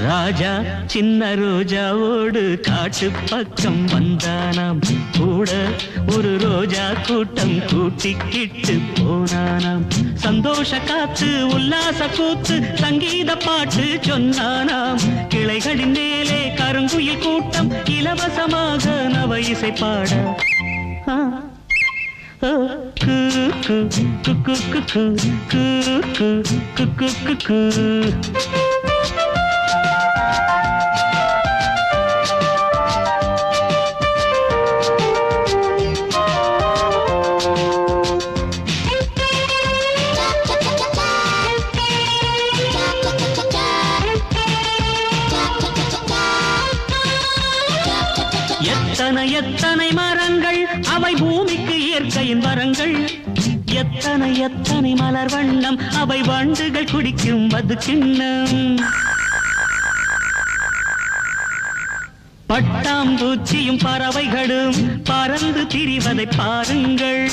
ராஜா சின்ன ரோஜாவோடு காட்டு பக்கம் வந்தானாம். கூட ஒரு ரோஜா கூட்டம் கூட்டிக்கிட்டு போனானாம். சந்தோஷ காத்து உல்லாச கூத்து சங்கீத பாட்டு சொன்னானாம். கிளைகளின் மேலே கருங்குயில் கூட்டம் இலவசமாக நவ இசை பாட எத்தனை எத்தனை மரங்கள் அவை பூமிக்கு இயற்கையின் வரங்கள். எத்தனை எத்தனை மலர் வண்ணம் அவை வண்டுகள் குடிக்கும் மது கிண்ணம். பட்டாம்பூச்சியும் பறவைகளும் பறந்து திரிவதை பாருங்கள்.